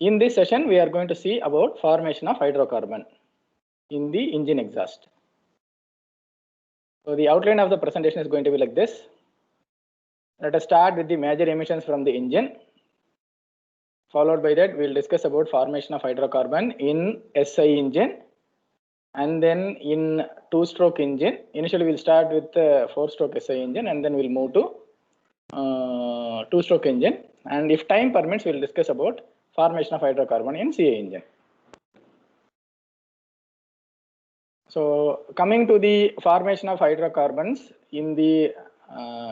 In this session, we are going to see about formation of hydrocarbon in the engine exhaust. So the outline of the presentation is going to be like this. Let us start with the major emissions from the engine. Followed by that, we will discuss about formation of hydrocarbon in SI engine and then in two-stroke engine. Initially, we'll start with 4-stroke SI engine and then we'll move to two-stroke engine. And if time permits, we'll discuss about formation of hydrocarbon in CA engine. So coming to the formation of hydrocarbons in the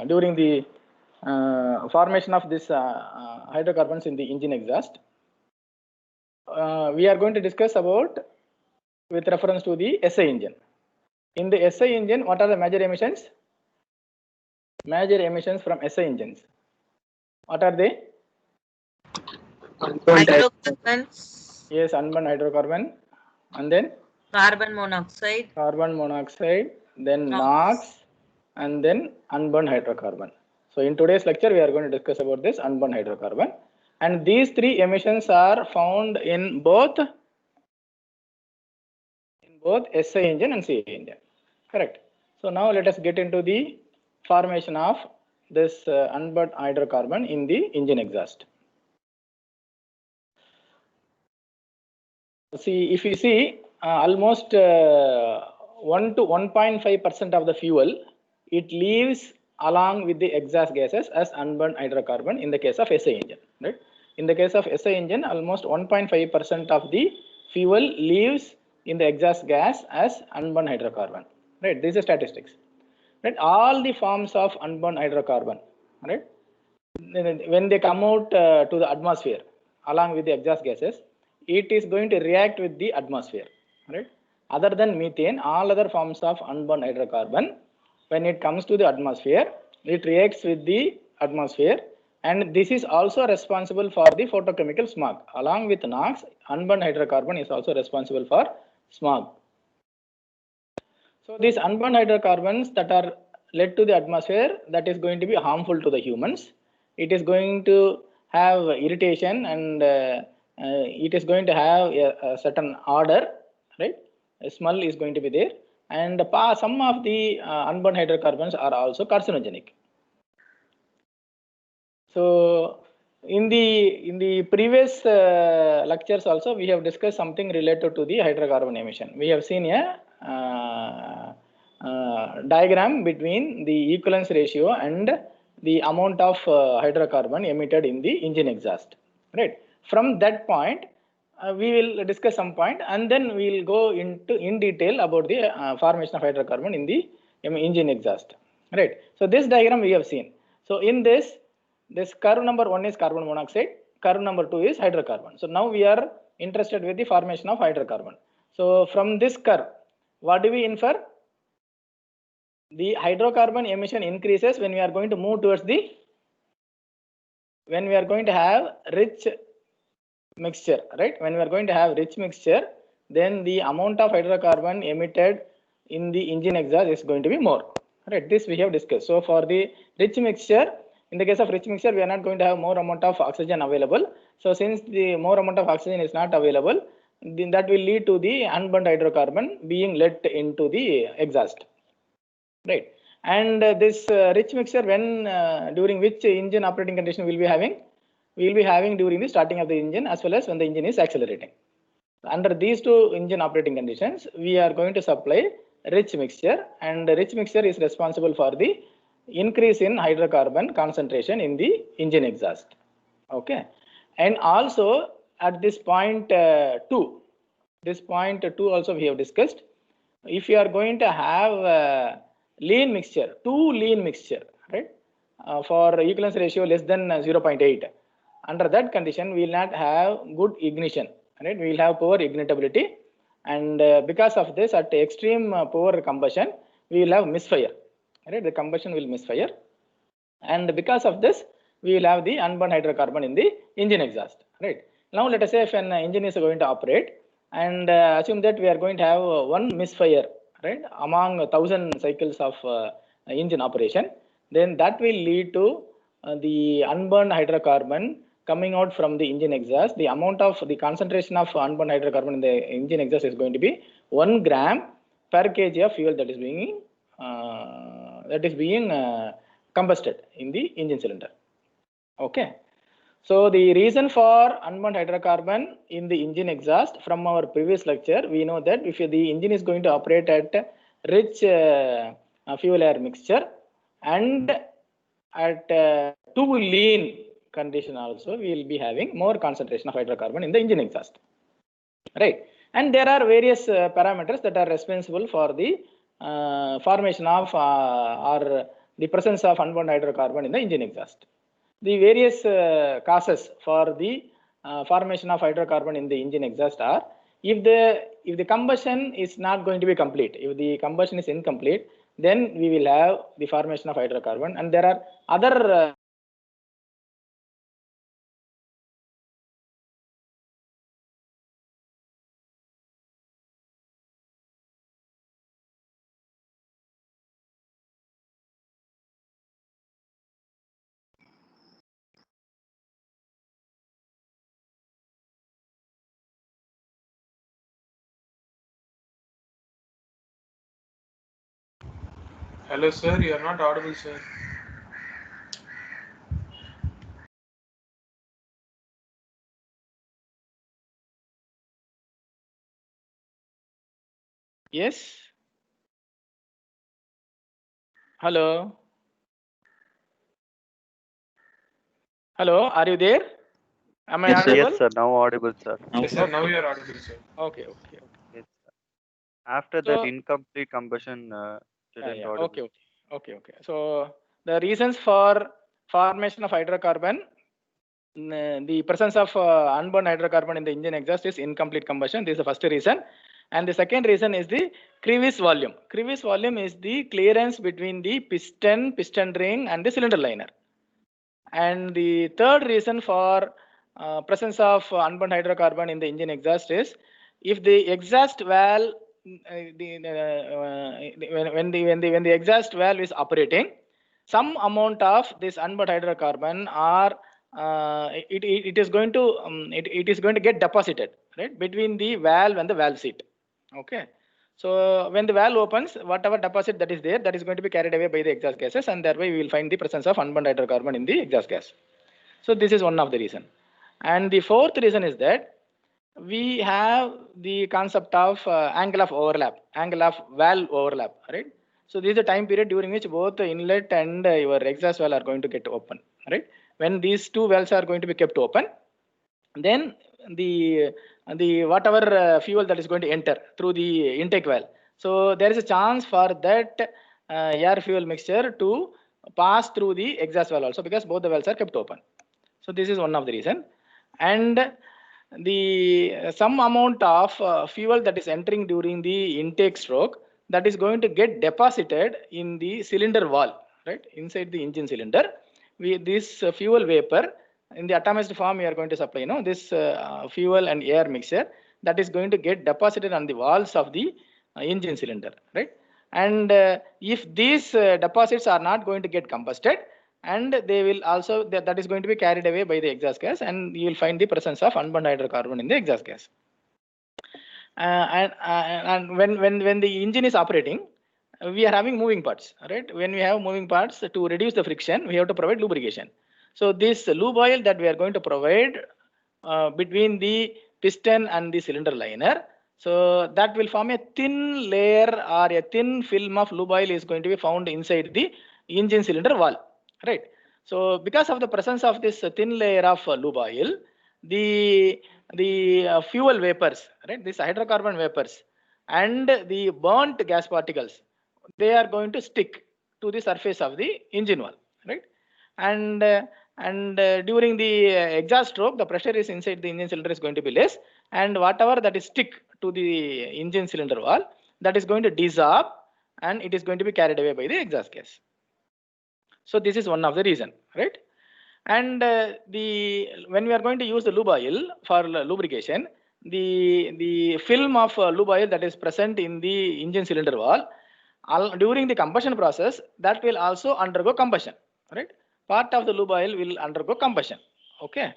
during the formation of this hydrocarbons in the engine exhaust, we are going to discuss about with reference to the SI engine. In the SI engine, what are the major emissions? Major emissions from SI engines. What are they? Hydrocarbons. Yes, unburned hydrocarbon, and then Carbon monoxide. Carbon monoxide, then NOx, and then unburned hydrocarbon. So in today's lecture, we are going to discuss about this unburned hydrocarbon. And these three emissions are found in both SI engine and CA engine. Correct. So now let us get into the formation of this unburned hydrocarbon in the engine exhaust. See, if you see almost 1 to 1.5% of the fuel, it leaves along with the exhaust gases as unburned hydrocarbon in the case of SI engine. Right? In the case of SI engine, almost 1.5% of the fuel leaves in the exhaust gas as unburned hydrocarbon. Right? These are statistics. Right? All the forms of unburned hydrocarbon, right? When they come out to the atmosphere along with the exhaust gases, it is going to react with the atmosphere, right? Other than methane, all other forms of unburned hydrocarbon, when it comes to the atmosphere, it reacts with the atmosphere, and this is also responsible for the photochemical smog. Along with NOx, unburned hydrocarbon is also responsible for smog. So these unburned hydrocarbons that are led to the atmosphere, that is going to be harmful to the humans. It is going to have irritation and it is going to have a certain odor, right? A smell is going to be there, and some of the unburned hydrocarbons are also carcinogenic. So in the previous lectures also, we have discussed something related to the hydrocarbon emission. We have seen a diagram between the equivalence ratio and the amount of hydrocarbon emitted in the engine exhaust, right? From that point, we will discuss some point, and then we will go into in detail about the formation of hydrocarbon in the engine exhaust, right? So this diagram we have seen. So in this curve number 1 is carbon monoxide, curve number 2 is hydrocarbon. So now we are interested with the formation of hydrocarbon. So from this curve, what do we infer? The hydrocarbon emission increases when we are going to move towards when we are going to have rich mixture, right? When we are going to have rich mixture, then the amount of hydrocarbon emitted in the engine exhaust is going to be more, right? This we have discussed. So for the rich mixture, in the case of rich mixture, we are not going to have more amount of oxygen available. So since the more amount of oxygen is not available, then that will lead to the unburned hydrocarbon being let into the exhaust, right? And this rich mixture, when during which engine operating condition we will be having? We will be having during the starting of the engine as well as when the engine is accelerating. Under these two engine operating conditions, we are going to supply rich mixture, and the rich mixture is responsible for the increase in hydrocarbon concentration in the engine exhaust. Okay, and also at this point 2, this point 2 also we have discussed. If you are going to have lean mixture, too lean mixture, right? For equivalence ratio less than 0.8, under that condition we will not have good ignition, right? We will have poor ignitability, and because of this, at extreme poor combustion, we will have misfire, right? The combustion will misfire, and because of this, we will have the unburned hydrocarbon in the engine exhaust, right? Now let us say if an engine is going to operate, and assume that we are going to have one misfire, right, among 1,000 cycles of engine operation, then that will lead to the unburned hydrocarbon coming out from the engine exhaust, the amount of the concentration of unburned hydrocarbon in the engine exhaust is going to be 1 gram per kg of fuel that is being combusted in the engine cylinder. Okay. So the reason for unburned hydrocarbon in the engine exhaust, from our previous lecture, we know that if the engine is going to operate at rich fuel air mixture and at too lean condition also, we will be having more concentration of hydrocarbon in the engine exhaust, right? And there are various parameters that are responsible for the formation of or the presence of unburned hydrocarbon in the engine exhaust. The various causes for the formation of hydrocarbon in the engine exhaust are: if the combustion is not going to be complete, if the combustion is incomplete, then we will have the formation of hydrocarbon. And there are other Hello, sir. You are not audible, sir. Yes. Hello. Hello. Are you there? Am I Yes, sir. audible? Yes, sir. Now audible, sir. Yes, sir. Okay. Now you are audible, sir. Okay. Okay. Okay. Yes, sir. After that So incomplete combustion didn't audible. okay. Okay. Okay. Okay. So the reasons for formation of hydrocarbon, the presence of unburned hydrocarbon in the engine exhaust is incomplete combustion. This is the first reason. And the second reason is the crevice volume. Crevice volume is the clearance between the piston ring, and the cylinder liner. And the third reason for presence of unburned hydrocarbon in the engine exhaust is if the exhaust valve, when the exhaust valve is operating, some amount of this unburned hydrocarbon are it is going to get deposited, right, between the valve and the valve seat. Okay. So when the valve opens, whatever deposit that is there, that is going to be carried away by the exhaust gases, and thereby we will find the presence of unburned hydrocarbon in the exhaust gas. So this is one of the reason. And the fourth reason is that we have the concept of angle of overlap, angle of valve overlap, right? So this is a time period during which both the inlet and your exhaust valve are going to get open, right? When these two valves are going to be kept open, then the whatever fuel that is going to enter through the intake valve, so there is a chance for that air fuel mixture to pass through the exhaust valve also, because both the valves are kept open. So this is one of the reason. And the some amount of fuel that is entering during the intake stroke, that is going to get deposited in the cylinder wall, right, inside the engine cylinder. This fuel vapor in the atomized form we are going to supply, this fuel and air mixture, that is going to get deposited on the walls of the engine cylinder, right? And if these deposits are not going to get combusted, and they will also that is going to be carried away by the exhaust gas, and you will find the presence of unburned hydrocarbon in the exhaust gas. And when the engine is operating, we are having moving parts, right? When we have moving parts, to reduce the friction, we have to provide lubrication. So this lube oil that we are going to provide between the piston and the cylinder liner, so that will form a thin layer or a thin film of lube oil is going to be found inside the engine cylinder wall, right? So because of the presence of this thin layer of lube oil, the fuel vapors, right, these hydrocarbon vapors and the burnt gas particles, they are going to stick to the surface of the engine wall, right? And during the exhaust stroke, the pressure is inside the engine cylinder is going to be less, and whatever that is stick to the engine cylinder wall, that is going to dissolve, and it is going to be carried away by the exhaust gas. So this is one of the reason, right? And when we are going to use the lube oil for lubrication, the film of lube oil that is present in the engine cylinder wall, during the combustion process, that will also undergo combustion, right? Part of the lube oil will undergo combustion. Okay.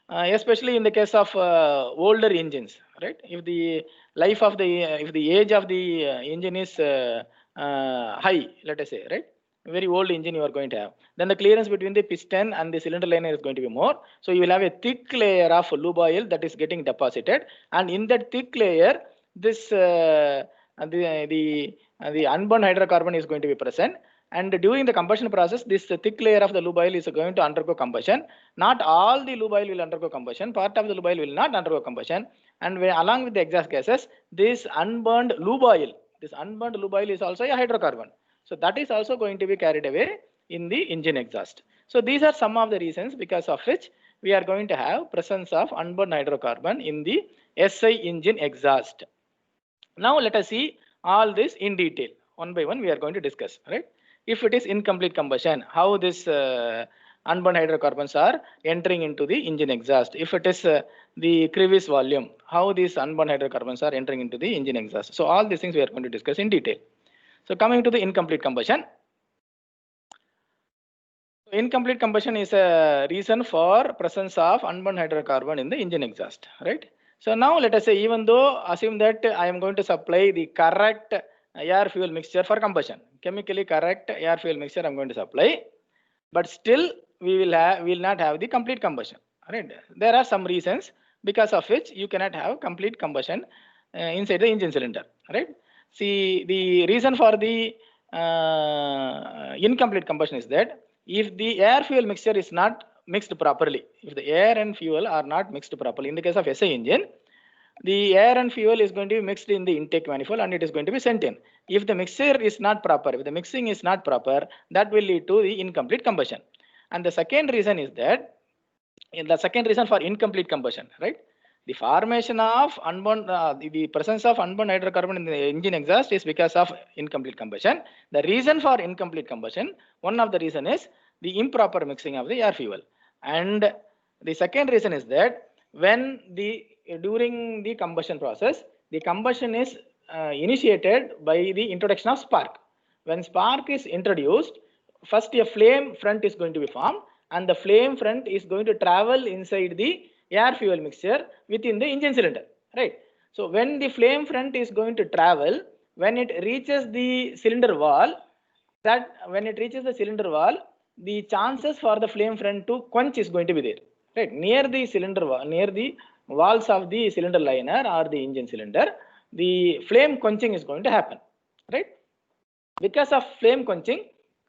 especially in the case of older engines, right? If the life of the if the age of the engine is high, let us say, right? Very old engine you are going to have, then the clearance between the piston and the cylinder liner is going to be more. So you will have a thick layer of lube oil that is getting deposited, and in that thick layer, this the unburned hydrocarbon is going to be present. And during the combustion process, this thick layer of the lube oil is going to undergo combustion. Not all the lube oil will undergo combustion. Part of the lube oil will not undergo combustion. And along with the exhaust gases, this unburned lube oil is also a hydrocarbon. So that is also going to be carried away in the engine exhaust. So these are some of the reasons because of which we are going to have presence of unburned hydrocarbon in the SI engine exhaust. Now let us see all this in detail. One by one we are going to discuss, right? If it is incomplete combustion, how this unburned hydrocarbons are entering into the engine exhaust. If it is the crevice volume, how these unburned hydrocarbons are entering into the engine exhaust. So all these things we are going to discuss in detail. So coming to the incomplete combustion. Incomplete combustion is a reason for presence of unburned hydrocarbon in the engine exhaust, right? So now let us say, even though assume that I am going to supply the correct air fuel mixture for combustion, chemically correct air fuel mixture I'm going to supply, but still we will not have the complete combustion, right? There are some reasons because of which you cannot have complete combustion inside the engine cylinder, right? See, the reason for the incomplete combustion is that if the air fuel mixture is not mixed properly, if the air and fuel are not mixed properly, in the case of SI engine, the air and fuel is going to be mixed in the intake manifold and it is going to be sent in. If the mixture is not proper, if the mixing is not proper, that will lead to the incomplete combustion. And the second reason is that, the second reason for incomplete combustion, right? The formation of unburned, the presence of unburned hydrocarbon in the engine exhaust is because of incomplete combustion. The reason for incomplete combustion, one of the reason is the improper mixing of the air fuel. And the second reason is that when during the combustion process, the combustion is initiated by the introduction of spark. When spark is introduced, first a flame front is going to be formed, and the flame front is going to travel inside the air fuel mixture within the engine cylinder, right? So when the flame front is going to travel, when it reaches the cylinder wall, the chances for the flame front to quench is going to be there, right? Near the cylinder wall, near the walls of the cylinder liner or the engine cylinder, the flame quenching is going to happen, right? Because of flame quenching,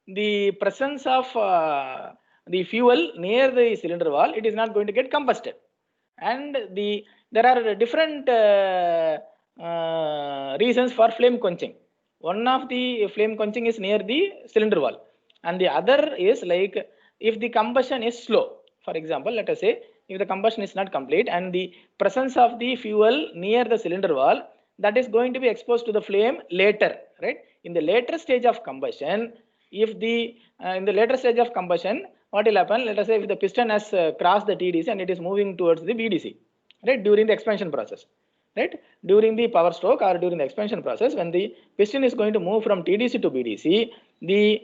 the presence of the fuel near the cylinder wall, it is not going to get combusted. And there are different reasons for flame quenching. One of the flame quenching is near the cylinder wall, and the other is like if the combustion is slow. For example, let us say if the combustion is not complete and the presence of the fuel near the cylinder wall, that is going to be exposed to the flame later, right? In the later stage of combustion, if the in the later stage of combustion, what will happen? Let us say if the piston has crossed the TDC and it is moving towards the BDC, right? During the expansion process, right? During the power stroke or during the expansion process, when the piston is going to move from TDC to BDC, the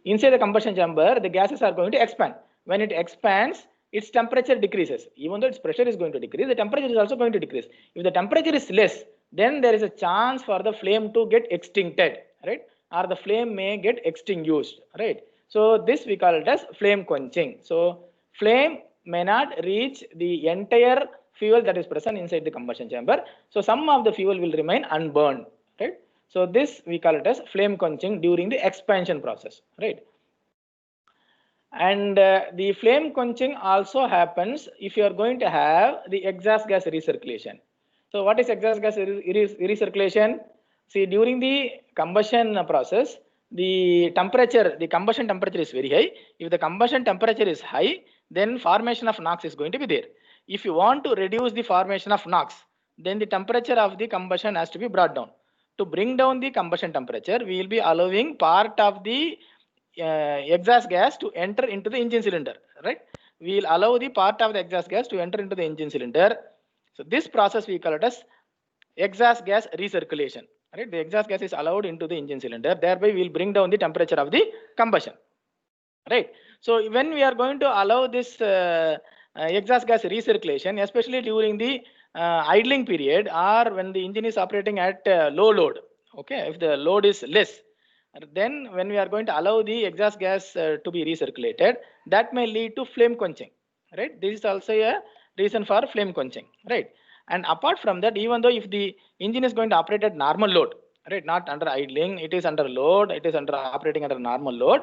inside the combustion chamber, the gases are going to expand. When it expands, its temperature decreases. Even though its pressure is going to decrease, the temperature is also going to decrease. If the temperature is less, then there is a chance for the flame to get extincted, right? Or the flame may get extinguished, right? So this we call it as flame quenching. So flame may not reach the entire fuel that is present inside the combustion chamber. So some of the fuel will remain unburned, right? So this we call it as flame quenching during the expansion process, right? And the flame quenching also happens if you are going to have the exhaust gas recirculation. So what is exhaust gas recirculation? See, during the combustion process, the combustion temperature is very high. If the combustion temperature is high, then formation of NOx is going to be there. If you want to reduce the formation of NOx, then the temperature of the combustion has to be brought down. To bring down the combustion temperature, we will be allowing part of the exhaust gas to enter into the engine cylinder, right? We will allow the part of the exhaust gas to enter into the engine cylinder. So this process we call it as exhaust gas recirculation, right? The exhaust gas is allowed into the engine cylinder. Thereby we will bring down the temperature of the combustion. right? So when we are going to allow this exhaust gas recirculation, especially during the idling period or when the engine is operating at low load, okay, if the load is less, then when we are going to allow the exhaust gas to be recirculated, that may lead to flame quenching, right? This is also a reason for flame quenching, right? And apart from that, even though if the engine is going to operate at normal load, right, not under idling, it is under load, it is under operating under normal load,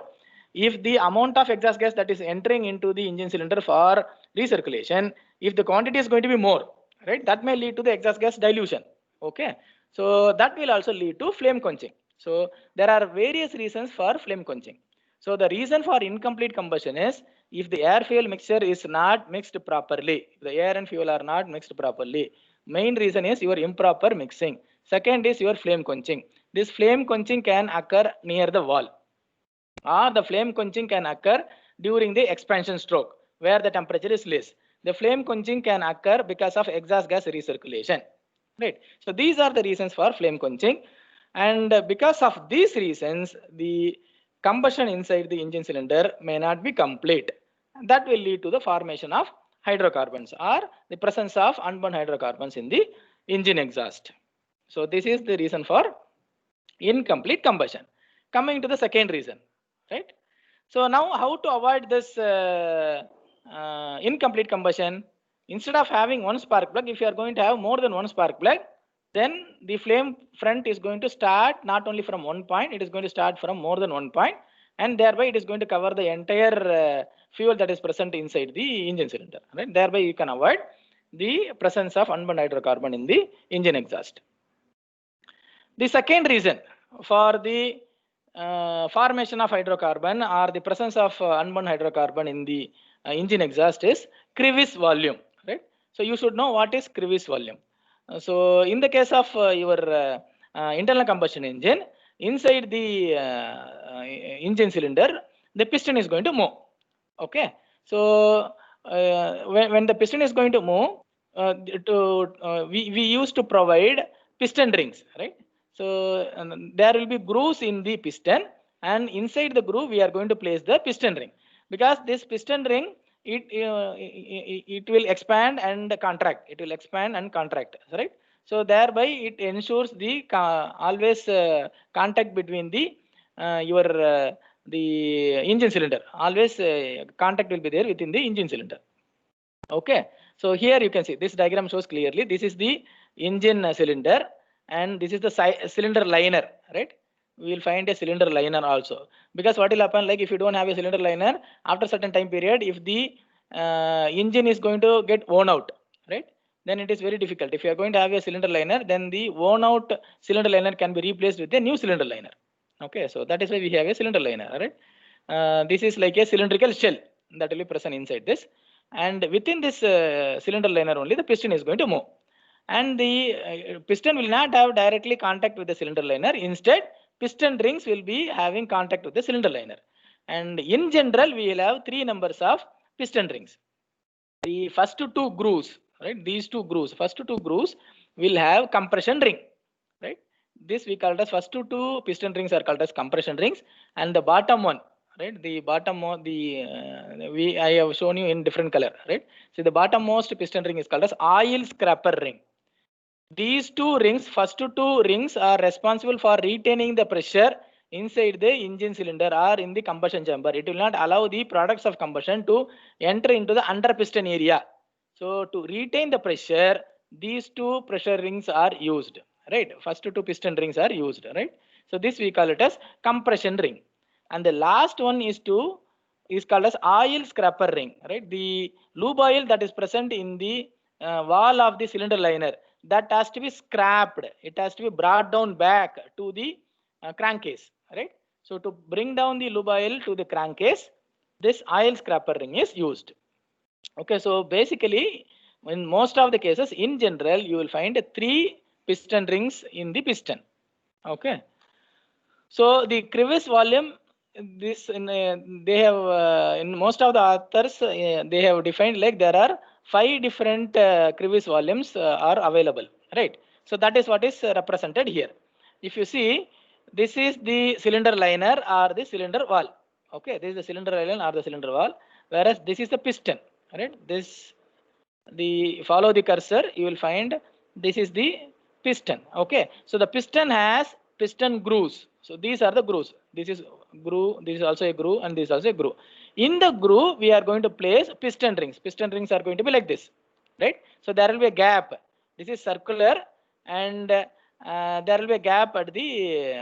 if the amount of exhaust gas that is entering into the engine cylinder for recirculation, if the quantity is going to be more, right, that may lead to the exhaust gas dilution, okay? So that will also lead to flame quenching. So there are various reasons for flame quenching. So the reason for incomplete combustion is if the air fuel mixture is not mixed properly, the air and fuel are not mixed properly. Main reason is your improper mixing. Second is your flame quenching. This flame quenching can occur near the wall, or the flame quenching can occur during the expansion stroke where the temperature is less. The flame quenching can occur because of exhaust gas recirculation, right? So these are the reasons for flame quenching, and because of these reasons, the combustion inside the engine cylinder may not be complete. That will lead to the formation of hydrocarbons or the presence of unburned hydrocarbons in the engine exhaust. So this is the reason for incomplete combustion. Coming to the second reason, right? So now how to avoid this incomplete combustion? Instead of having one spark plug, if you are going to have more than one spark plug, then the flame front is going to start not only from one point, it is going to start from more than one point, and thereby it is going to cover the entire fuel that is present inside the engine cylinder, right? Thereby you can avoid the presence of unburned hydrocarbon in the engine exhaust. The second reason for the formation of hydrocarbon or the presence of unburned hydrocarbon in the engine exhaust is crevice volume, right? So you should know what is crevice volume. So in the case of your internal combustion engine, inside the engine cylinder, the piston is going to move, okay? So when the piston is going to move, we used to provide piston rings, right? So there will be grooves in the piston, and inside the groove we are going to place the piston ring, because this piston ring, it will expand and contract. It will expand and contract, right? So thereby it ensures the always contact between the the engine cylinder. Always contact will be there within the engine cylinder. Okay. So here you can see this diagram shows clearly. This is the engine cylinder, and this is the cylinder liner, right? We will find a cylinder liner also, because what will happen, like if you don't have a cylinder liner, after certain time period, if the engine is going to get worn out, right, then it is very difficult. If you are going to have a cylinder liner, then the worn out cylinder liner can be replaced with a new cylinder liner. Okay, so that is why we have a cylinder liner, right? This is like a cylindrical shell that will be present inside this, and within this cylinder liner only the piston is going to move, and the piston will not have directly contact with the cylinder liner. Instead, piston rings will be having contact with the cylinder liner, and in general we will have three numbers of piston rings. The first two grooves, right, these two grooves, first two grooves will have compression ring, right? This we call as first two piston rings are called as compression rings, and the bottom one, right, the bottom one, I have shown you in different color, right? So the bottommost piston ring is called as oil scraper ring. These two rings, first two rings, are responsible for retaining the pressure inside the engine cylinder or in the combustion chamber. It will not allow the products of combustion to enter into the under piston area. So to retain the pressure, these two pressure rings are used, right? First two piston rings are used, right? So this we call it as compression ring. And the last one is called as oil scraper ring, right? The lube oil that is present in the wall of the cylinder liner, that has to be scrapped. It has to be brought down back to the crankcase, right? So to bring down the lube oil to the crankcase, this oil scraper ring is used. Okay, so basically, in most of the cases, in general, you will find three piston rings in the piston. Okay, so the crevice volume, this they have in most of the authors they have defined like there are 5 different crevice volumes are available, right? So that is what is represented here. If you see, this is the cylinder liner or the cylinder wall. Okay, this is the cylinder island or the cylinder wall, whereas this is the piston, right? This, the follow the cursor, you will find this is the piston. Okay, so the piston has piston grooves. So these are the grooves. This is groove, this is also a groove, and this is also a groove. In the groove, we are going to place piston rings. Piston rings are going to be like this, right? So there will be a gap. This is circular, and there will be a gap at the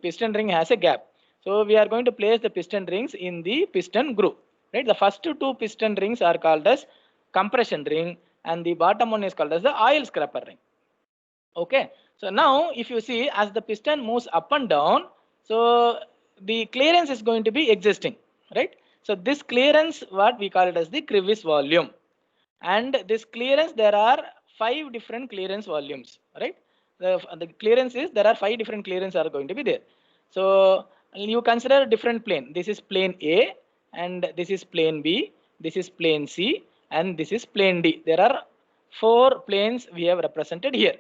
piston ring has a gap. So we are going to place the piston rings in the piston groove, right? The first two piston rings are called as compression ring, and the bottom one is called as the oil scraper ring. Okay, so now if you see, as the piston moves up and down, so the clearance is going to be existing, right? So this clearance, what we call it as the crevice volume, and this clearance, there are 5 different clearance volumes, right? The clearance is, there are 5 different clearance are going to be there. So you consider a different plane. This is plane A, and this is plane B, this is plane C, and this is plane D. There are 4 planes we have represented here.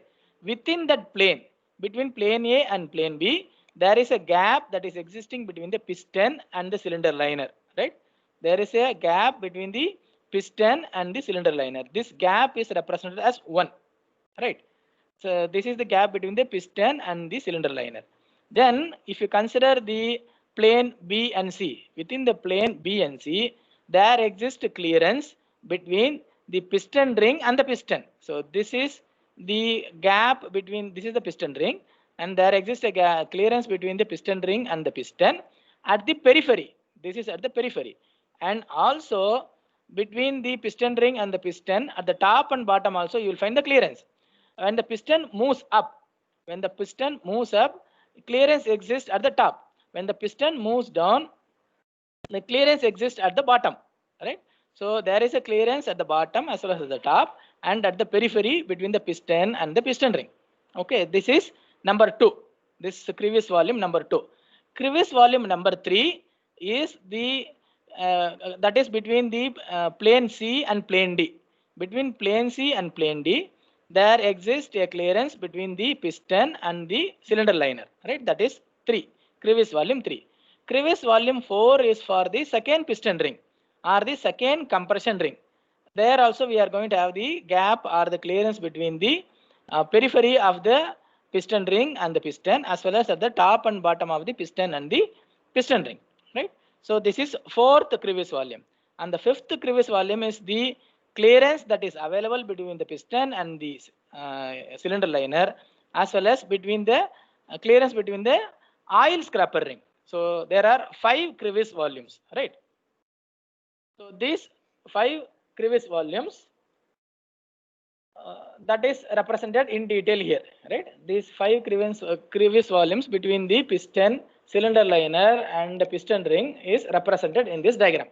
Within that plane, between plane A and plane B, there is a gap that is existing between the piston and the cylinder liner, right? There is a gap between the piston and the cylinder liner. This gap is represented as 1, right? So this is the gap between the piston and the cylinder liner. Then if you consider the plane B and C, within the plane B and C, there exists clearance between the piston ring and the piston. So this is the gap between, this is the piston ring, and there exists a clearance between the piston ring and the piston at the periphery. This is at the periphery, and also between the piston ring and the piston at the top and bottom also you will find the clearance. When the piston moves up, clearance exists at the top. When the piston moves down, the clearance exists at the bottom, right? So there is a clearance at the bottom as well as at the top, and at the periphery between the piston and the piston ring. Okay, this is number 2. This crevice volume number 2. Crevice volume number 3 is the that is between the plane C and plane D. Between plane C and plane D, there exists a clearance between the piston and the cylinder liner, right? That is 3. Crevice volume 3. Crevice volume 4 is for the second piston ring or the second compression ring. There also we are going to have the gap or the clearance between the periphery of the piston ring and the piston, as well as at the top and bottom of the piston and the piston ring, right? So this is 4th crevice volume, and the 5th crevice volume is the clearance that is available between the piston and the cylinder liner, as well as between the clearance between the oil scraper ring. So there are 5 crevice volumes, right? So these 5 crevice volumes that is represented in detail here, right? These 5 crevice volumes between the piston, cylinder liner, and the piston ring is represented in this diagram.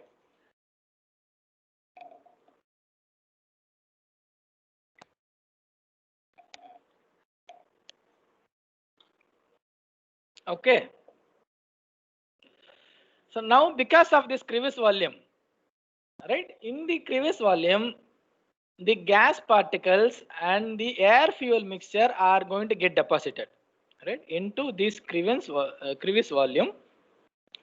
Okay. So now, because of this crevice volume, right? In the crevice volume, the gas particles and the air fuel mixture are going to get deposited, right, into this crevice volume.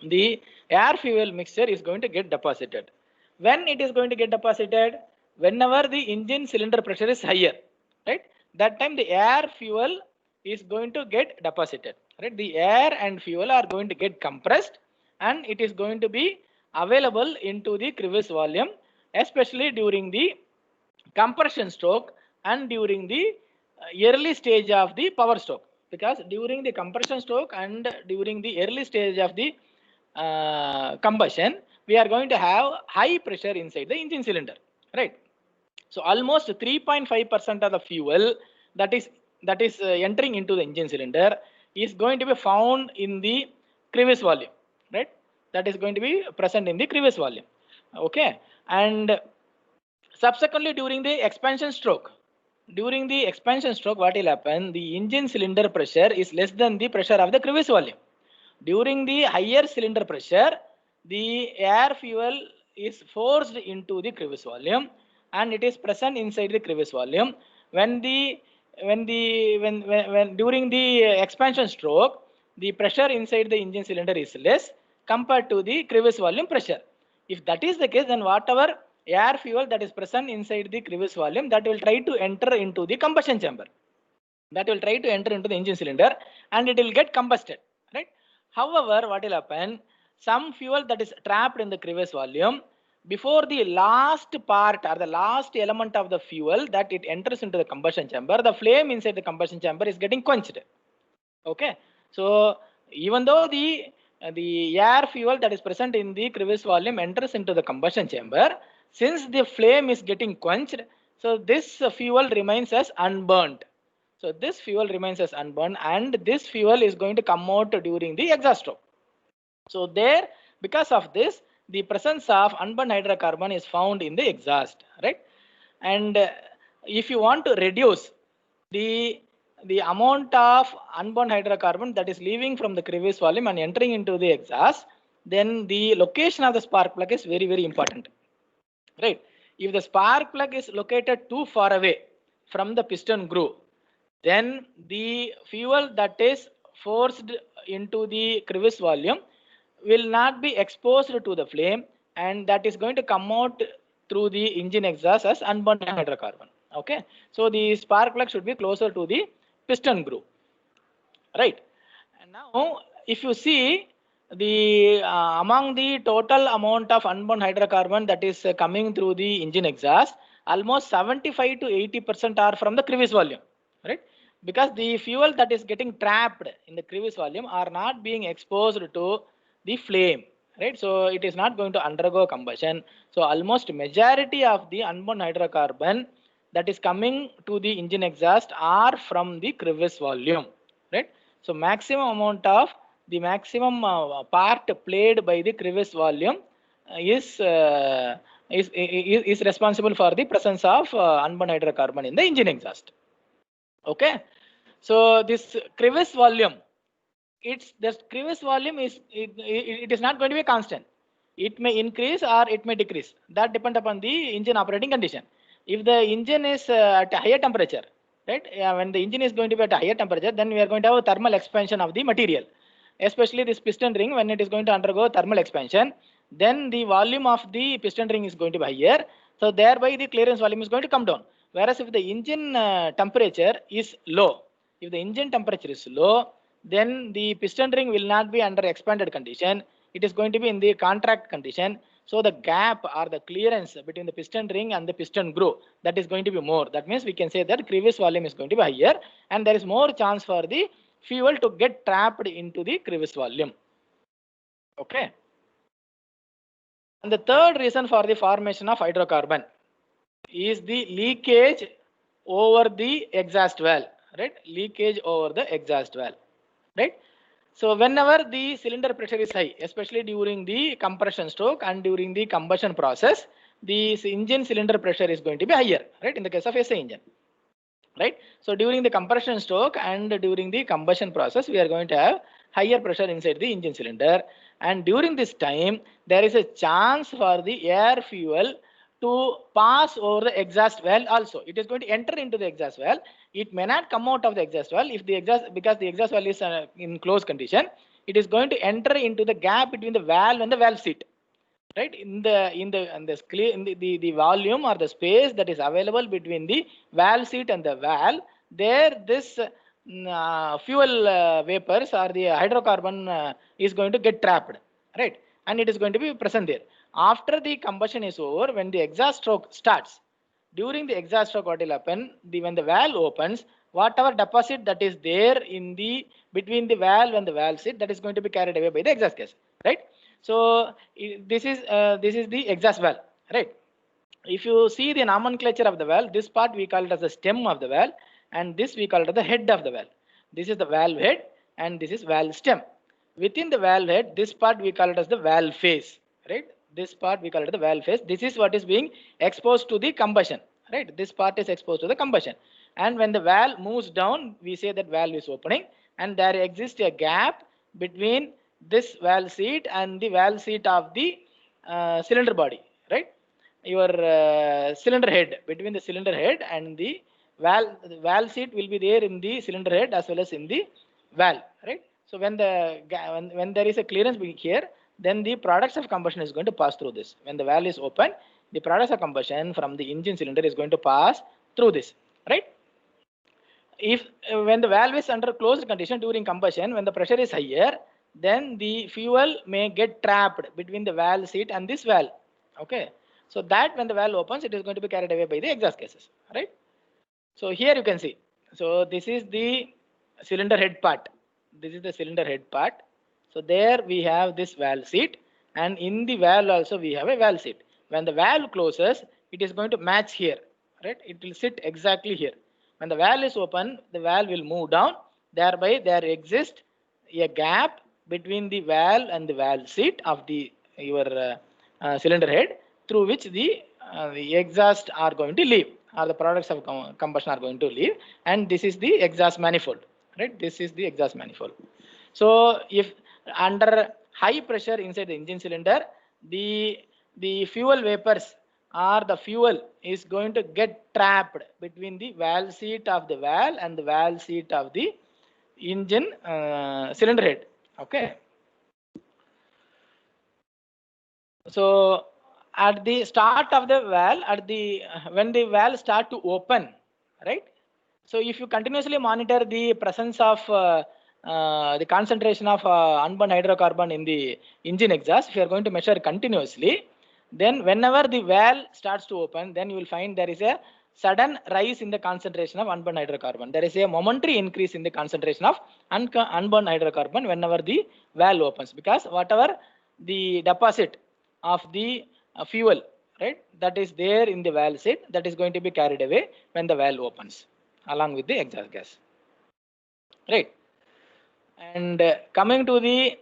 The air fuel mixture is going to get deposited. When it is going to get deposited? Whenever the engine cylinder pressure is higher, right? That time the air fuel is going to get deposited, right? The air and fuel are going to get compressed, and it is going to be available into the crevice volume, especially during the compression stroke and during the early stage of the power stroke. Because during the compression stroke and during the early stage of the combustion, we are going to have high pressure inside the engine cylinder, right? So almost 3.5% of the fuel that is entering into the engine cylinder is going to be found in the crevice volume, right? That is going to be present in the crevice volume. Okay, and subsequently during the expansion stroke, what will happen? The engine cylinder pressure is less than the pressure of the crevice volume. During the higher cylinder pressure, the air fuel is forced into the crevice volume, and it is present inside the crevice volume. When during the expansion stroke, the pressure inside the engine cylinder is less. compared to the crevice volume pressure. If that is the case, then whatever air fuel that is present inside the crevice volume, that will try to enter into the combustion chamber. That will try to enter into the engine cylinder and it will get combusted, right? However, what will happen? Some fuel that is trapped in the crevice volume, before the last part or the last element of the fuel that it enters into the combustion chamber, the flame inside the combustion chamber is getting quenched. Okay, so even though the air fuel that is present in the crevice volume enters into the combustion chamber, since the flame is getting quenched, so this fuel remains as unburnt. So this fuel remains as unburned, and this fuel is going to come out during the exhaust stroke. So there, because of this, the presence of unburned hydrocarbon is found in the exhaust, right? And if you want to reduce the amount of unburned hydrocarbon that is leaving from the crevice volume and entering into the exhaust, then the location of the spark plug is very, very important, right? If the spark plug is located too far away from the piston groove, then the fuel that is forced into the crevice volume will not be exposed to the flame, and that is going to come out through the engine exhaust as unburned hydrocarbon. Okay, so the spark plug should be closer to the piston groove, right? And now if you see the among the total amount of unburned hydrocarbon that is coming through the engine exhaust, almost 75 to 80% are from the crevice volume, right? Because the fuel that is getting trapped in the crevice volume are not being exposed to the flame, right? So it is not going to undergo combustion. So almost majority of the unburned hydrocarbon that is coming to the engine exhaust are from the crevice volume, right? So maximum amount of the maximum part played by the crevice volume is responsible for the presence of unburned hydrocarbon in the engine exhaust. Okay, so this crevice volume, the crevice volume is it is not going to be constant. It may increase or it may decrease. That depends upon the engine operating condition. If the engine is at a higher temperature, right? When the engine is going to be at a higher temperature, then we are going to have a thermal expansion of the material, especially this piston ring. When it is going to undergo thermal expansion, then the volume of the piston ring is going to be higher. So thereby the clearance volume is going to come down. Whereas if the engine temperature is low, if the engine temperature is low, then the piston ring will not be under expanded condition. It is going to be in the contract condition. So the gap or the clearance between the piston ring and the piston groove, that is going to be more. That means we can say that crevice volume is going to be higher, and there is more chance for the fuel to get trapped into the crevice volume. Okay. And the third reason for the formation of hydrocarbon is the leakage over the exhaust valve, right? Leakage over the exhaust valve, right? So whenever the cylinder pressure is high, especially during the compression stroke and during the combustion process, the engine cylinder pressure is going to be higher, right? In the case of SI engine, right? So during the compression stroke and during the combustion process, we are going to have higher pressure inside the engine cylinder. And during this time, there is a chance for the air fuel to pass over the exhaust valve also. It is going to enter into the exhaust valve. It may not come out of the exhaust valve if the exhaust, because the exhaust valve is in closed condition. It is going to enter into the gap between the valve and the valve seat, right? In the volume or the space that is available between the valve seat and the valve, there this fuel vapors or the hydrocarbon is going to get trapped, right? And it is going to be present there. After the combustion is over, when the exhaust stroke starts, during the exhaust stroke, what will happen? When the valve opens, whatever deposit that is there in the between the valve and the valve seat, that is going to be carried away by the exhaust gas, right? So this is the exhaust valve, right? If you see the nomenclature of the valve, this part we call it as the stem of the valve, and this we call it as the head of the valve. This is the valve head, and this is valve stem. Within the valve head, this part we call it as the valve face, right? This part we call it the valve face. This is what is being exposed to the combustion, right? This part is exposed to the combustion. And when the valve moves down, we say that valve is opening, and there exists a gap between this valve seat and the valve seat of the cylinder body, right? Your cylinder head, between the cylinder head and the valve seat will be there in the cylinder head as well as in the valve, right? So when there is a clearance here, then the products of combustion is going to pass through this. When the valve is open, the products of combustion from the engine cylinder is going to pass through this, right? If when the valve is under closed condition during combustion, when the pressure is higher, then the fuel may get trapped between the valve seat and this valve. Okay, so that when the valve opens, it is going to be carried away by the exhaust gases, right? So here you can see. So this is the cylinder head part. This is the cylinder head part. So there we have this valve seat, and in the valve also we have a valve seat. When the valve closes, it is going to match here, right? It will sit exactly here. When the valve is open, the valve will move down. Thereby, there exists a gap between the valve and the valve seat of the your cylinder head, through which the exhaust are going to leave, or the products of combustion are going to leave, and this is the exhaust manifold, right? This is the exhaust manifold. So if under high pressure inside the engine cylinder, the fuel vapors or the fuel is going to get trapped between the valve seat of the valve and the valve seat of the engine cylinder head. Okay. So at the start of the valve, when the valve start to open, right? So if you continuously monitor the presence of the concentration of unburned hydrocarbon in the engine exhaust, if you are going to measure continuously, then whenever the valve starts to open, then you will find there is a sudden rise in the concentration of unburned hydrocarbon. There is a momentary increase in the concentration of unburned hydrocarbon whenever the valve opens, because whatever the deposit of the fuel, right, that is there in the valve seat, that is going to be carried away when the valve opens along with the exhaust gas, right? And coming to the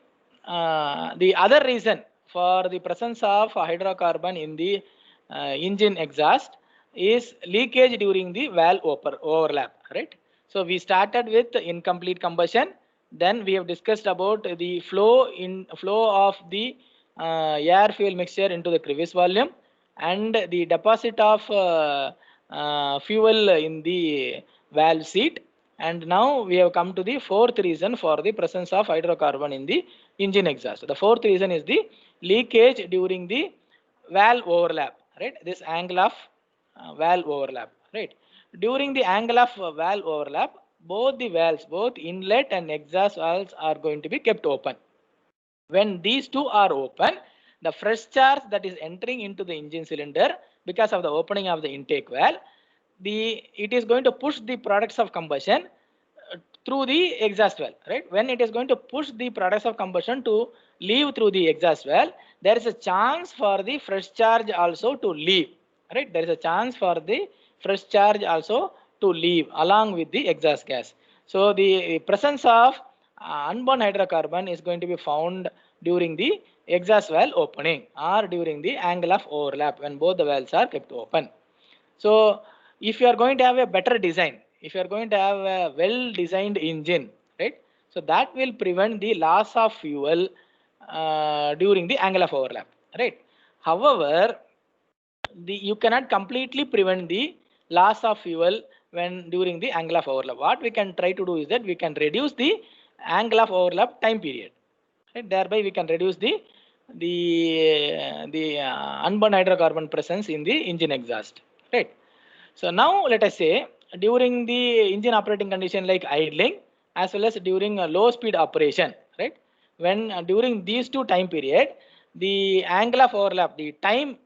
other reason for the presence of hydrocarbon in the engine exhaust is leakage during the valve overlap, right? So we started with incomplete combustion, then we have discussed about the flow of the air fuel mixture into the crevice volume, and the deposit of fuel in the valve seat. And now we have come to the fourth reason for the presence of hydrocarbon in the engine exhaust. The fourth reason is the leakage during the valve overlap, right? This angle of valve overlap, right? During the angle of valve overlap, both the valves, both inlet and exhaust valves, are going to be kept open. When these two are open, the fresh charge that is entering into the engine cylinder because of the opening of the intake valve, it is going to push the products of combustion through the exhaust valve, right? When it is going to push the products of combustion to leave through the exhaust valve, there is a chance for the fresh charge also to leave, right? There is a chance for the fresh charge also to leave along with the exhaust gas. So the presence of unburned hydrocarbon is going to be found during the exhaust valve opening or during the angle of overlap when both the valves are kept open. So if you are going to have a better design, if you are going to have a well designed engine, right, so that will prevent the loss of fuel during the angle of overlap, right? However, you cannot completely prevent the loss of fuel when during the angle of overlap. What we can try to do is that we can reduce the angle of overlap time period, right? Thereby we can reduce the unburned hydrocarbon presence in the engine exhaust, right? So now let us say during the engine operating condition like idling as well as during a low speed operation, right? When during these two time period, the angle of overlap, the time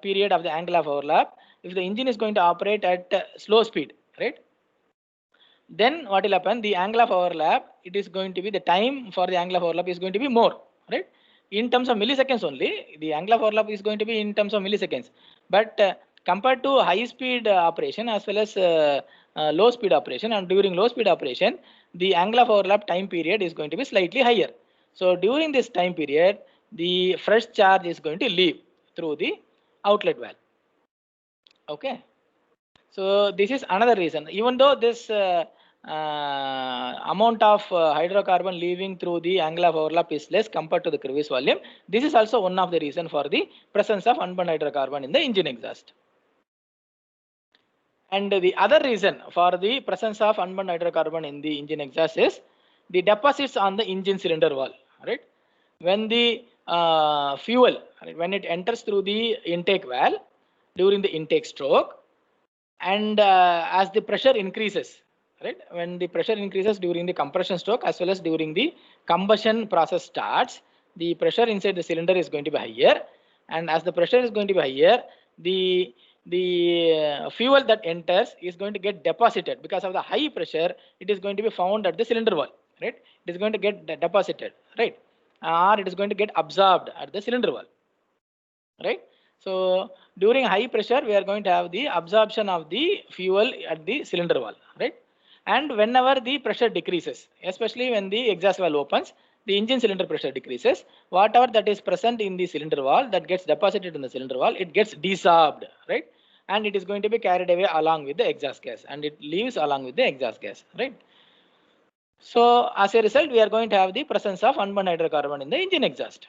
period of the angle of overlap, if the engine is going to operate at slow speed, right, then what will happen? The angle of overlap, it is going to be, the time for the angle of overlap is going to be more, right? In terms of milliseconds only, the angle of overlap is going to be in terms of milliseconds. But compared to high speed operation as well as low speed operation, and during low speed operation, the angle of overlap time period is going to be slightly higher. So during this time period, the fresh charge is going to leave through the outlet valve. Okay. So this is another reason. Even though this amount of hydrocarbon leaving through the angle of overlap is less compared to the crevice volume, this is also one of the reason for the presence of unburned hydrocarbon in the engine exhaust. And the other reason for the presence of unburned hydrocarbon in the engine exhaust is the deposits on the engine cylinder wall, right? when the fuel, when it enters through the intake valve during the intake stroke, and as the pressure increases, right? When the pressure increases during the compression stroke as well as during the combustion process starts, the pressure inside the cylinder is going to be higher, and as the pressure is going to be higher, the fuel that enters is going to get deposited because of the high pressure. It is going to be found at the cylinder wall, right? It is going to get deposited, right? Or it is going to get absorbed at the cylinder wall, right? So during high pressure, we are going to have the absorption of the fuel at the cylinder wall, right? And whenever the pressure decreases, especially when the exhaust valve opens, the engine cylinder pressure decreases. Whatever that is present in the cylinder wall that gets deposited in the cylinder wall, it gets desorbed, right? And it is going to be carried away along with the exhaust gas, and it leaves along with the exhaust gas, right? So as a result, we are going to have the presence of unburned hydrocarbon in the engine exhaust,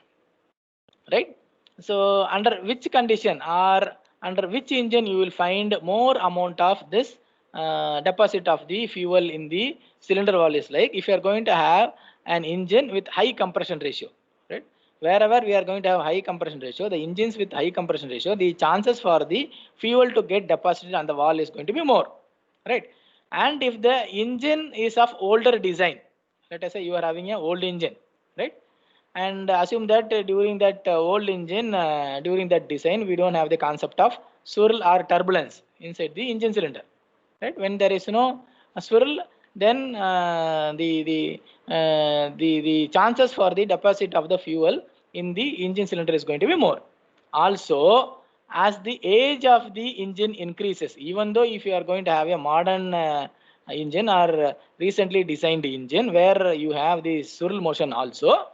right? So under which condition or under which engine you will find more amount of this deposit of the fuel in the cylinder wall is like if you are going to have an engine with high compression ratio, right? Wherever we are going to have high compression ratio, the engines with high compression ratio, the chances for the fuel to get deposited on the wall is going to be more, right? And if the engine is of older design, let us say you are having an old engine, right? And assume that during that old engine, during that design, we don't have the concept of swirl or turbulence inside the engine cylinder, right? When there is no swirl, then the chances for the deposit of the fuel in the engine cylinder is going to be more. Also, as the age of the engine increases, even though if you are going to have a modern engine or recently designed engine where you have the swirl motion also,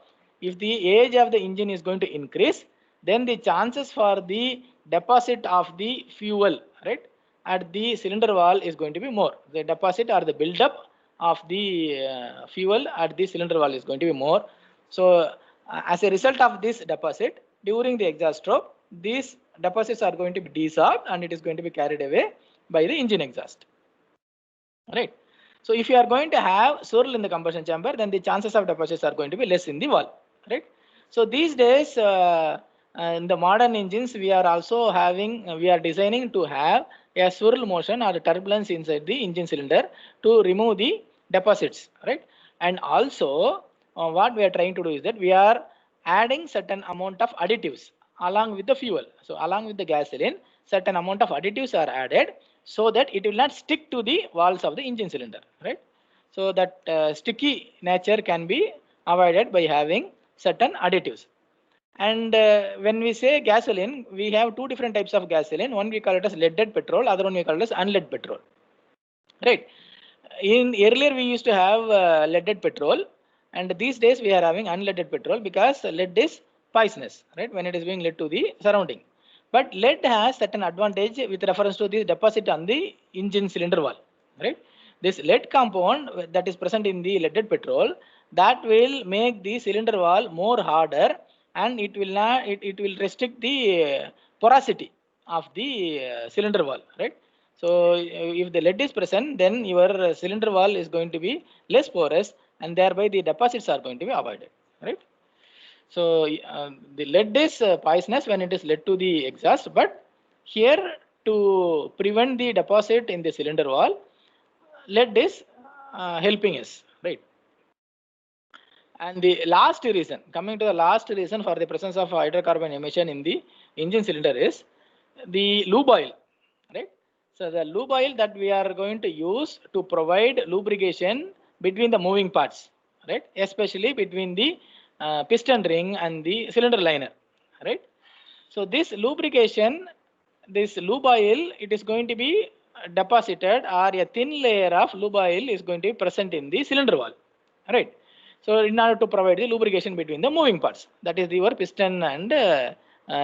if the age of the engine is going to increase, then the chances for the deposit of the fuel, right, at the cylinder wall is going to be more. The deposit or the buildup of the fuel at the cylinder wall is going to be more. So as a result of this deposit during the exhaust stroke, these deposits are going to be desorbed and it is going to be carried away by the engine exhaust, right? So if you are going to have swirl in the combustion chamber, then the chances of deposits are going to be less in the wall, right? So these days in the modern engines, we are also having, we are designing to have a swirl motion or turbulence inside the engine cylinder to remove the deposits, right? And also what we are trying to do is that we are adding certain amount of additives along with the fuel. So along with the gasoline, certain amount of additives are added so that it will not stick to the walls of the engine cylinder, right? So that sticky nature can be avoided by having certain additives. And when we say gasoline, we have two different types of gasoline. One we call it as leaded petrol, other one we call it as unleaded petrol, right? In earlier we used to have leaded petrol, and these days we are having unleaded petrol because lead is poisonous, right, when it is being led to the surrounding. But lead has certain advantage with reference to the deposit on the engine cylinder wall, right? This lead compound that is present in the leaded petrol, that will make the cylinder wall more harder, and it will not, it will restrict the porosity of the cylinder wall, right? So if the lead is present, then your cylinder wall is going to be less porous, and thereby the deposits are going to be avoided, right? So the lead is poisonous when it is led to the exhaust, but here to prevent the deposit in the cylinder wall, lead is helping us, right? And the last reason, coming to the last reason for the presence of hydrocarbon emission in the engine cylinder is the lube oil, right? So the lube oil that we are going to use to provide lubrication between the moving parts, right? Especially between the piston ring and the cylinder liner, right? So this lubrication, this lube oil, it is going to be deposited, or a thin layer of lube oil is going to be present in the cylinder wall, right? So in order to provide the lubrication between the moving parts, that is your piston and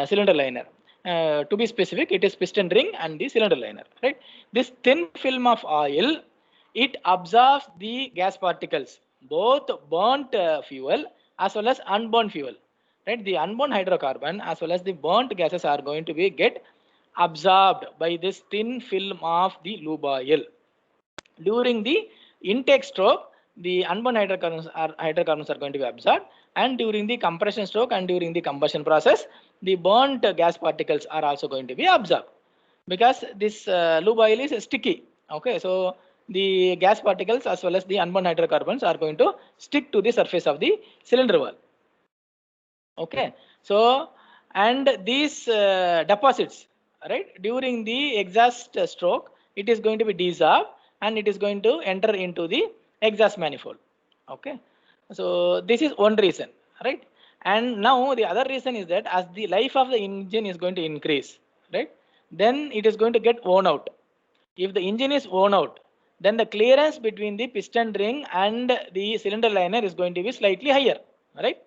cylinder liner. To be specific, it is piston ring and the cylinder liner, right? This thin film of oil, it absorbs the gas particles, both burnt fuel as well as unburned fuel, right? The unburned hydrocarbon as well as the burnt gases are going to be get absorbed by this thin film of the lube oil. During the intake stroke, the unburned hydrocarbons are going to be absorbed, and during the compression stroke and during the combustion process, the burnt gas particles are also going to be absorbed, because this lube oil is sticky. Okay, so the gas particles as well as the unburned hydrocarbons are going to stick to the surface of the cylinder wall. Okay, so and these deposits, right, during the exhaust stroke, it is going to be dissolved and it is going to enter into the exhaust manifold. Okay, so this is one reason, right? And now the other reason is that as the life of the engine is going to increase, right, then it is going to get worn out. If the engine is worn out, then the clearance between the piston ring and the cylinder liner is going to be slightly higher, right?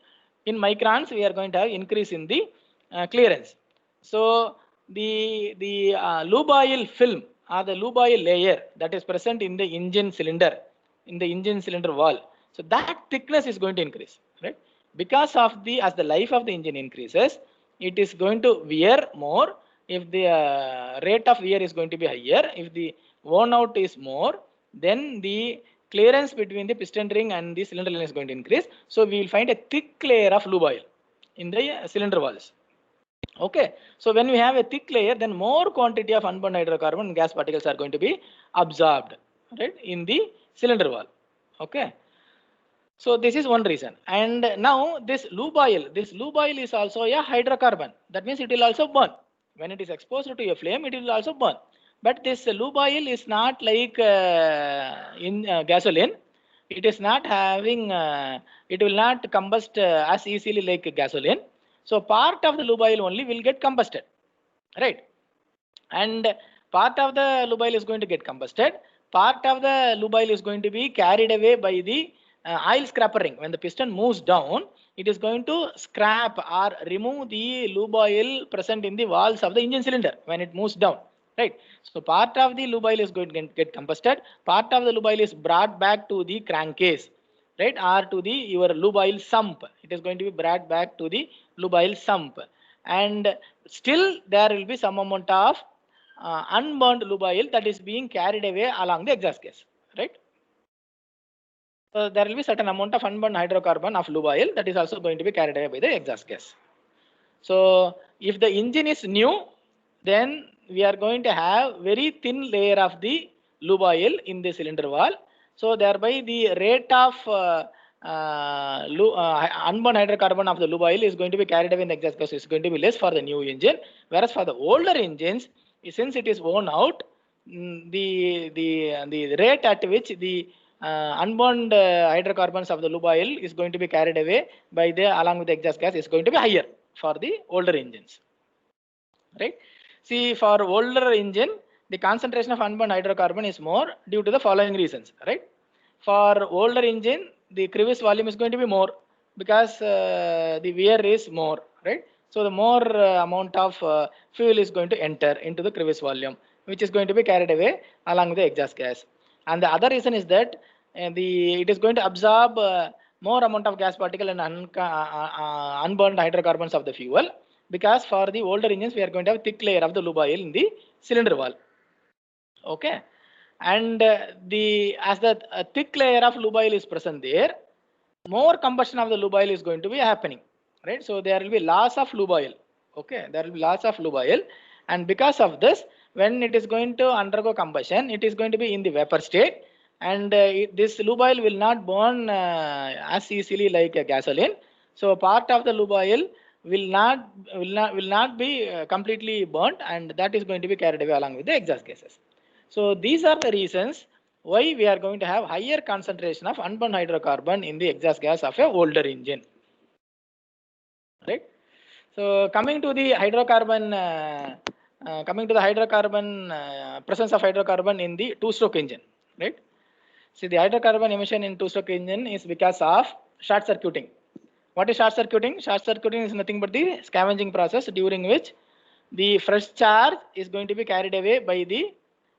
In microns, we are going to have increase in the clearance. So the lube oil film or the lube oil layer that is present in the engine cylinder, wall, so that thickness is going to increase, right? Because of the, as the life of the engine increases, it is going to wear more. If the rate of wear is going to be higher, if the worn out is more, then the clearance between the piston ring and the cylinder line is going to increase. So we will find a thick layer of lube oil in the cylinder walls. Okay, so when we have a thick layer, then more quantity of unburned hydrocarbon and gas particles are going to be absorbed, right, in the cylinder wall. Okay, so this is one reason. And now this lube oil is also a hydrocarbon. That means it will also burn. When it is exposed to a flame, it will also burn. But this lube oil is not like in gasoline. It is not having, it will not combust as easily like gasoline. So part of the lube oil only will get combusted, right? And part of the lube oil is going to get combusted. Part of the lube oil is going to be carried away by the oil scraper ring. When the piston moves down, it is going to scrap or remove the lube oil present in the walls of the engine cylinder when it moves down, right? So part of the lube oil is going to get combusted. Part of the lube oil is brought back to the crankcase, right, or to the your lube oil sump. It is going to be brought back to the lube oil sump, and still there will be some amount of unburned lube oil that is being carried away along the exhaust gas, right? So there will be certain amount of unburned hydrocarbon of lube oil that is also going to be carried away by the exhaust gas. So if the engine is new, then we are going to have very thin layer of the lube oil in the cylinder wall. So thereby the rate of unburned hydrocarbon of the lube oil is going to be carried away in the exhaust gas is going to be less for the new engine, whereas for the older engines, since it is worn out, the rate at which the unburned hydrocarbons of the lube oil is going to be carried away by the along with the exhaust gas is going to be higher for the older engines, right? See, for older engine, the concentration of unburned hydrocarbon is more due to the following reasons, right? For older engine, the crevice volume is going to be more because the wear is more, right? So the more amount of fuel is going to enter into the crevice volume, which is going to be carried away along with the exhaust gas. And the other reason is that it is going to absorb more amount of gas particle and unburned hydrocarbons of the fuel, because for the older engines we are going to have thick layer of the lube oil in the cylinder wall. Okay, and as the thick layer of lube oil is present there, more combustion of the lube oil is going to be happening, right? So there will be loss of lube oil. Okay, there will be loss of lube oil, and because of this, when it is going to undergo combustion, it is going to be in the vapor state, and this lube oil will not burn as easily like gasoline. So part of the lube oil will not be completely burnt, and that is going to be carried away along with the exhaust gases. So these are the reasons why we are going to have higher concentration of unburned hydrocarbon in the exhaust gas of a older engine, right? So coming to the hydrocarbon, presence of hydrocarbon in the two-stroke engine, right? See, the hydrocarbon emission in two-stroke engine is because of short circuiting. What is short circuiting? Short circuiting is nothing but the scavenging process during which the fresh charge is going to be carried away by the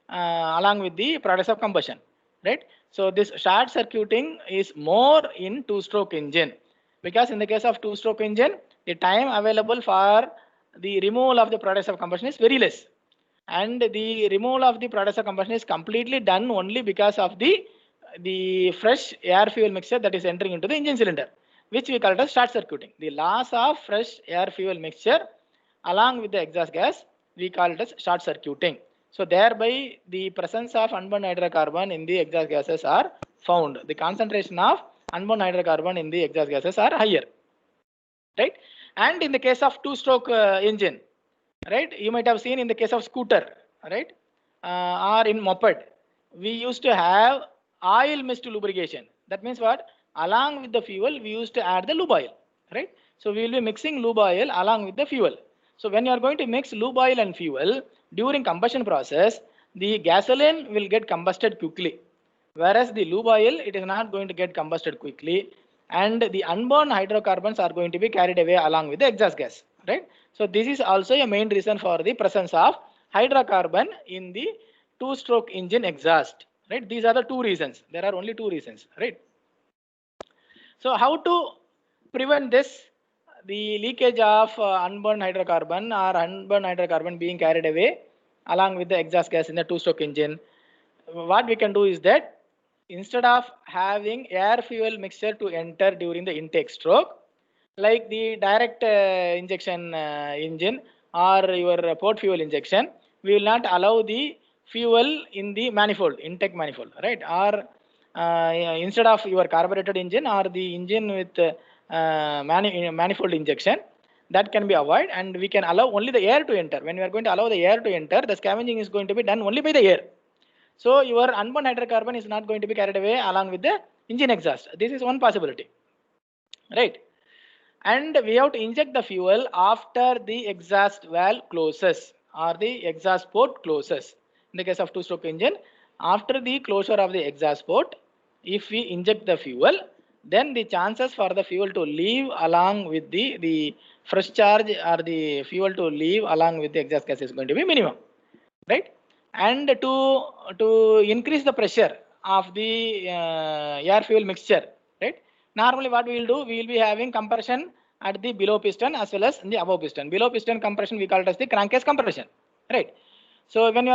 along with the products of combustion, right? So this short circuiting is more in two-stroke engine, because in the case of two-stroke engine, the time available for the removal of the products of combustion is very less, and the removal of the products of combustion is completely done only because of the fresh air fuel mixture that is entering into the engine cylinder. which we call it as short circuiting. The loss of fresh air fuel mixture along with the exhaust gas, we call it as short circuiting. So thereby the presence of unburned hydrocarbon in the exhaust gases are found. The concentration of unburned hydrocarbon in the exhaust gases are higher, right? And in the case of two-stroke engine, right, you might have seen in the case of scooter, right, or in moped, we used to have oil mist lubrication. That means what? Along with the fuel, we used to add the lube oil, right? So we will be mixing lube oil along with the fuel. So when you are going to mix lube oil and fuel during combustion process, the gasoline will get combusted quickly, whereas the lube oil, it is not going to get combusted quickly, and the unburned hydrocarbons are going to be carried away along with the exhaust gas, right? So this is also a main reason for the presence of hydrocarbon in the two-stroke engine exhaust, right? These are the two reasons. There are only two reasons, right? So how to prevent this, the leakage of unburned hydrocarbon or unburned hydrocarbon being carried away along with the exhaust gas in the two-stroke engine? What we can do is that instead of having air fuel mixture to enter during the intake stroke, like the direct injection engine or your port fuel injection, we will not allow the fuel in the manifold, intake manifold, right? Or instead of your carbureted engine or the engine with manifold injection, that can be avoided, and we can allow only the air to enter. When we are going to allow the air to enter, the scavenging is going to be done only by the air. So your unburned hydrocarbon is not going to be carried away along with the engine exhaust. This is one possibility, right? And we have to inject the fuel after the exhaust valve closes or the exhaust port closes. In the case of two-stroke engine, after the closure of the exhaust port, if we inject the fuel, then the chances for the fuel to leave along with the fresh charge or the fuel to leave along with the exhaust gas is going to be minimum, right? And to increase the pressure of the air fuel mixture, right? Normally what we will do, we will be having compression at the below piston as well as in the above piston. Below piston compression we call it as the crankcase compression, right? So when you are